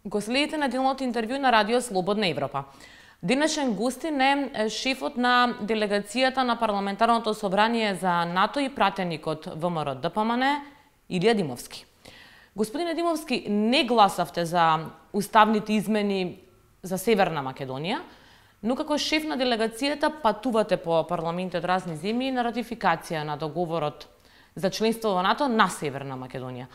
Го следите на делното интервју на Радио Слободна Европа. Денешен гостин е шефот на делегацијата на Парламентарното собрание за НАТО и пратеникот ВМРО ДПМН Илија Димовски. Господине Димовски, не гласавте за уставните измени за Северна Македонија, но како шеф на делегацијата патувате по парламенти од разни земји на ратификација на договорот за членство во НАТО на Северна Македонија.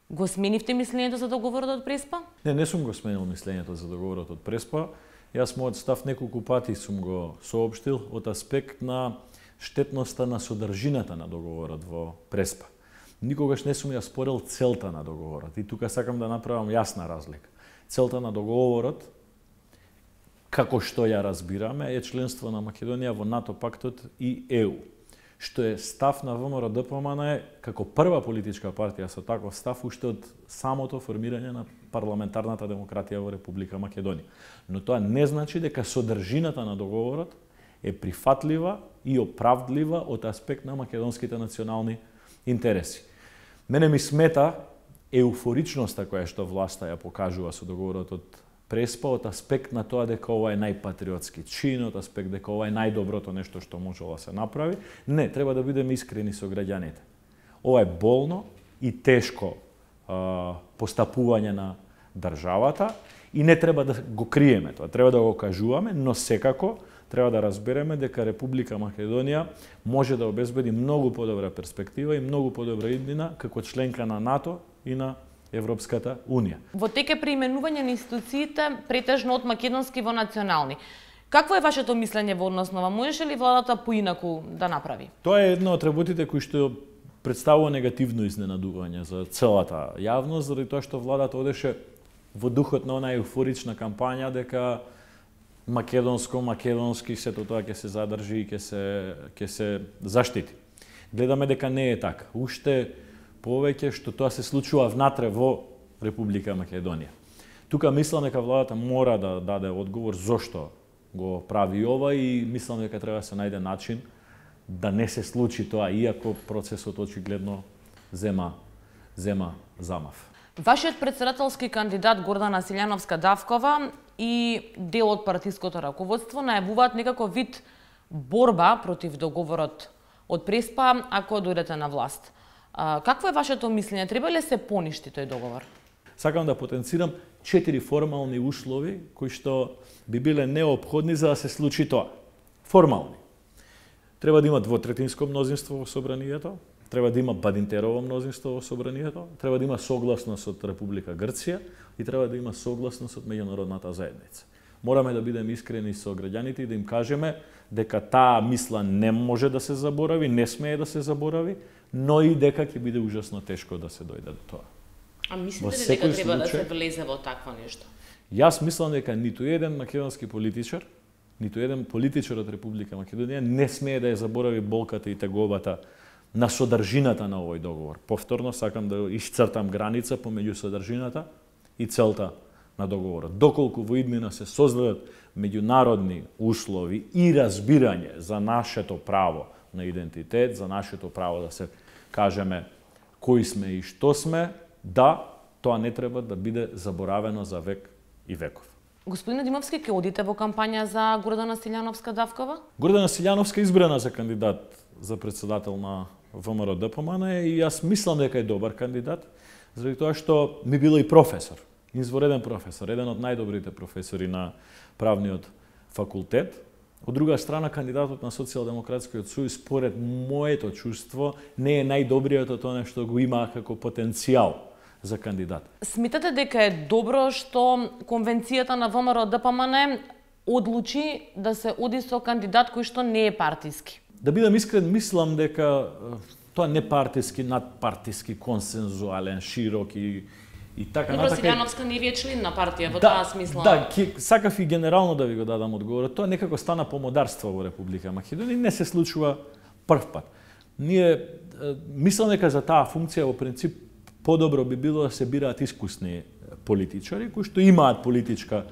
Го сменивте мислењето за договорот од Преспа? Не сум го сменил мислењето за договорот од Преспа. Јас мојот став неколку пати сум го соопштил од аспект на штетноста на содржината на договорот во Преспа. Никогаш не сум ја спорил целта на договорот и тука сакам да направам јасна разлика. Целта на договорот, како што ја разбираме, е членство на Македонија во НАТО пактот и ЕУ, што е став на ВМРО ДПМН како прва политичка партија со таков став уште од самото формирање на парламентарната демократија во Република Македонија. Но тоа не значи дека содржината на договорот е прифатлива и оправдлива од аспект на македонските национални интереси. Мене ми смета еуфоричноста која што власта ја покажува со договорот од Преспа од аспект на тоа дека ова е најпатриотски чин, од аспект дека ова е најдоброто нешто што можело да се направи. Не, треба да бидеме искрени со граѓаните. Ова е болно и тешко постапување на државата и не треба да го криеме тоа, треба да го кажуваме, но секако треба да разбереме дека Република Македонија може да обезбеди многу подобра перспектива и многу подобра иднина како членка на НАТО и на Европската Унија. Во тек е преименување на институциите претежно од македонски во национални. Какво е вашето мислење во однос на ова? Можеше ли владата поинаку да направи? Тоа е едно од работите кои што представува негативно изненадување за целата јавност, заради тоа што владата одеше во духот на онаа еуфорична кампања дека македонски сето тоа ќе се задржи и ќе се заштити. Гледаме дека не е така. Уште повеќе што тоа се случува внатре во Република Македонија. Тука мислам дека владата мора да даде одговор зошто го прави ова и мислам дека треба да се најде начин да не се случи тоа, иако процесот очигледно зема замав. Вашиот председателски кандидат Гордана Силјановска-Давкова и дел од партиското раководство најавуваат некако вид борба против договорот од Преспа ако дојдете на власт. Какво е вашето мислење? Треба ли се поништи тој договор? Сакам да потенцирам 4 формални услови кои што би биле неопходни за да се случи тоа. Формални. Треба да има двотретинско мнозинство во собранието, треба да има Бадинтерово мнозинство во собранието, треба да има согласност од Република Грција и треба да има согласност од меѓународната заедница. Мораме да бидеме искрени со граѓаните и да им кажеме дека таа мисла не може да се заборави, не смее да се заборави, но и дека ќе биде ужасно тешко да се дојде до тоа. А мислите ли дека треба да се влезе во такво нешто? Јас мислам дека ниту еден македонски политичар, ниту еден политичар од Република Македонија не смее да ја заборави болката и тегобата на содржината на овој договор. Повторно сакам да исцртам граница помеѓу содржината и целта на договорот. Доколку во иднина се создадат меѓународни услови и разбирање за нашето право на идентитет, за нашето право да се кажеме кои сме и што сме, да, тоа не треба да биде заборавено за век и веков. Господине Димовски, ќе одите во кампања за Гордана Силјановска-Давкова? Гордана Силјановска избрана за кандидат за председател на ВМРО ДПМН и јас мислам дека е добар кандидат, заради тоа што ми била и професор, извореден професор, еден од најдобрите професори на правниот факултет. Од друга страна, кандидатот на Социјалдемократскиот сојуз, според моето чувство, не е најдобриот од тоа што го има како потенцијал за кандидат. Смитате дека е добро што конвенцијата на ВМРО ДПМН одлучи да се оди со кандидат кој што не е партиски? Да бидам искрен, мислам дека тоа не партиски, надпартиски, консензуален, широк и така натаму. Силјановска не е член на партија во таа смисла. Да, сакав и генерално да ви го дадам одговорот. Тоа некако стана помодарство во Република Македонија и не се случува прв пат. Ние мислам дека за таа функција во принцип подобро би било да се бираат искусни политичари кои што имаат политичка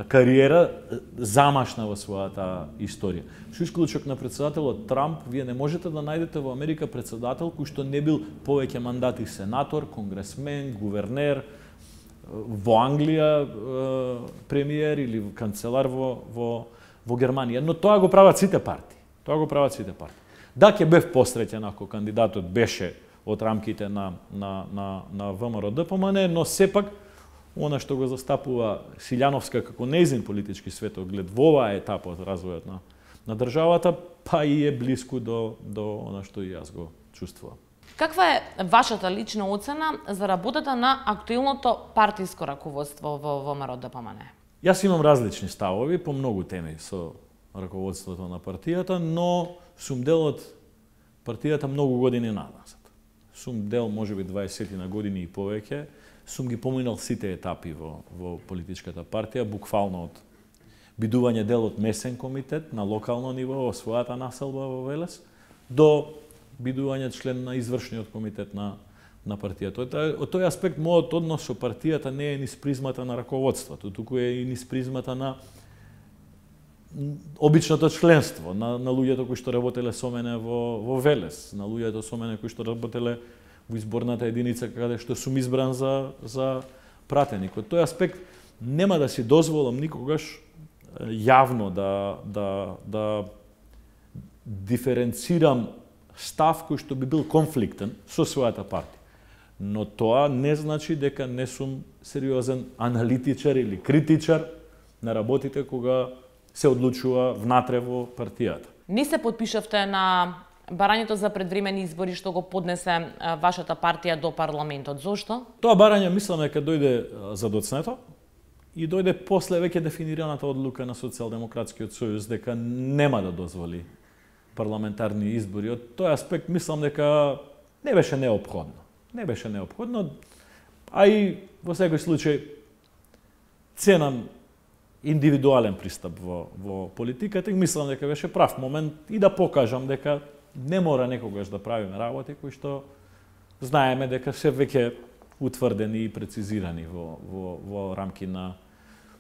кариера замашна во својата историја. Со исклучок на председателот Трамп, вие не можете да најдете во Америка председател кој што не бил повеќе мандати сенатор, конгресмен, гувернер, во Англија премиер или канцелар во Германија, но тоа го прават сите партии. Да, ќе бев посреќен ако кандидатот беше од рамките на ВМРО-ДПМН, но сепак она што го застапува Силјановска како нејзин политички светоглед во оваа етапа од развојот на државата, па и е блиску до она што и јас го чувствувам. Каква е вашата лична оцена за работата на актуелното партиско раководство во ВМРО-ДПМН? Јас имам различни ставови по многу теми со раководството на партијата, но сум дел од партијата многу години назад. Сум дел можеби 20 на години и повеќе. Сум ги поминал сите етапи во политичката партија, буквално од бидување дел од месен комитет на локално ниво во својата населба во Велес, до бидување член на извршниот комитет на партијата. Од тој аспект, мојот однос со партијата не е низ призмата на раководството, туку е и низ призмата на обичното членство, на луѓето кои што работеле со мене во Велес, на луѓето со мене кои што работеле во изборната единица каде што сум избран за пратеник. Од тој аспект нема да си дозволам никогаш јавно да диференцирам став кој што би бил конфликтен со својата партија. Но тоа не значи дека не сум сериозен аналитичар или критичар на работите кога се одлучува внатре во партијата. Не се подпишавте на барањето за предвремени избори што го поднесе вашата партија до парламентот. Зошто? Тоа барање мислам дека дојде задоцнето и дојде после веќе дефинираната одлука на Социјалдемократскиот сојуз дека нема да дозволи парламентарни избори. Од тој аспект мислам дека не беше неопходно, а и во секој случај ценам индивидуален пристап во политиката и мислам дека беше прав момент и да покажам дека не мора некогаш да правиме работи кои што знаеме дека се веќе утврдени и прецизирани во рамки на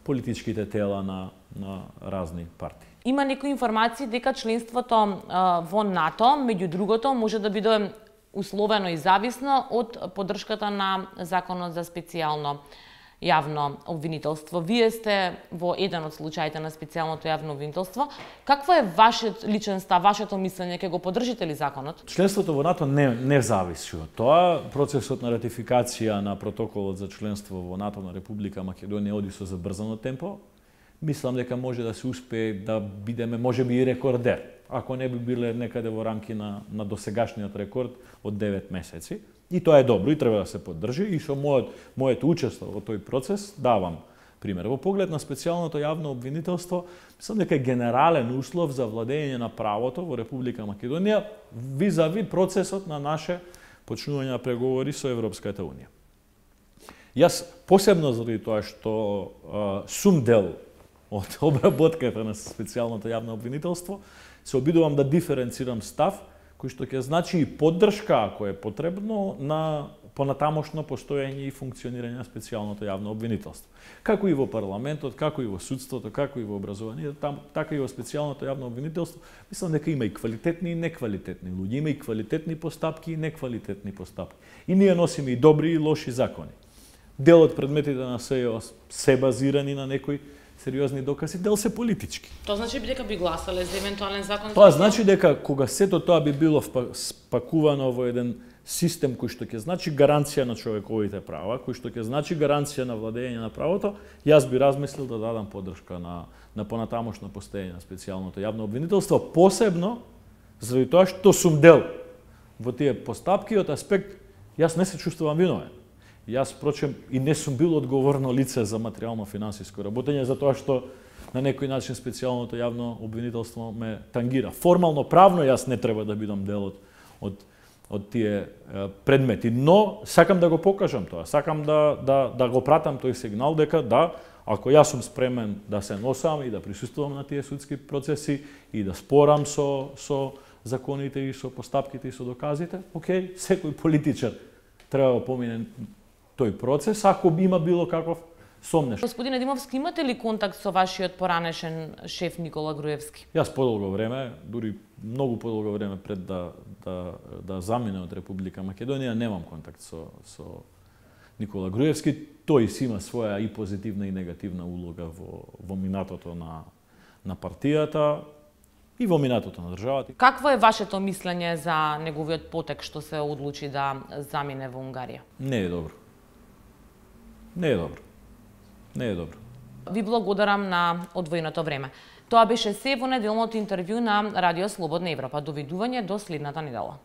политичките тела на разни партии. Има некои информации дека членството во НАТО, меѓу другото, може да биде условено и зависно од поддршката на законот за специјално јавно обвинителство. Вие сте во еден од случаите на специјалното јавно обвинителство. Какво е вашиот личен став, вашето мислење, ќе го поддржите ли законот? Членството во НАТО не зависи од тоа. Процесот на ратификација на протоколот за членство во НАТО на Република Македонија оди со забрзано темпо. Мислам дека може да се успее да бидеме можеби и рекордер, ако не би биле некаде во рамки на досегашниот рекорд од 9 месеци. И тоа е добро и треба да се поддржи и со моето учество во тој процес давам пример. Во поглед на специјалното јавно обвинителство, мислам дека е генерален услов за владење на правото во Република Македонија визави процесот на наше почнување на преговори со Европската унија. Јас посебно заради тоа што сум дел од обработката на специјалното јавно обвинителство, се обидувам да диференцирам став кој што ќе значи и поддршка, ако е потребно, на понатамошно постоење и функционирање на специјалното јавно обвинителство. Како и во парламентот, како и во судството, како и во образованието, така и во специјалното јавно обвинителство, мислам дека има и квалитетни и неквалитетни луѓе, има и квалитетни постапки и неквалитетни постапки. И ние носиме и добри и лоши закони. Дел од предметите на СЈО се базирани на некои сериозни докази, дел се политички. Тоа значи дека би гласале за евентуален закон? Тоа значи дека кога сето тоа би било спакувано во еден систем кој што ќе значи гаранција на човековите права, кој што ќе значи гаранција на владење на правото, јас би размислил да дадам поддршка на понатамошно постоење на специјалното јавно обвинителство, посебно заради тоа што сум дел во тие постапки од аспект јас не се чувствувам виновен. Јас, впрочем, и не сум бил одговорно лице за материјално-финансиско работење, затоа што на некој начин специјалното јавно обвинителство ме тангира. Формално, правно, јас не треба да бидам дел од тие предмети, но сакам да го покажам тоа, сакам да го пратам тој сигнал дека да, ако јас сум спремен да се носам и да присуствувам на тие судски процеси и да спорам со законите и со постапките и со доказите, окей, секој политичар треба да помине тој процес, ако има било каков сомнеш. Господине Димовски, имате ли контакт со вашиот поранешен шеф Никола Груевски? Јас подолго време, дури многу подолго време пред да замине од Република Македонија, немам контакт со Никола Груевски. Тој си има своја и позитивна и негативна улога во минатото на партијата и во минатото на државата. Какво е вашето мислење за неговиот потек што се одлучи да замине во Унгарија? Не е добро. Не е добро. Не е добро. Ви благодарам на одвоеното време. Тоа беше се во неделното интервју на Радио Слободна Европа. Довидување до следната недела.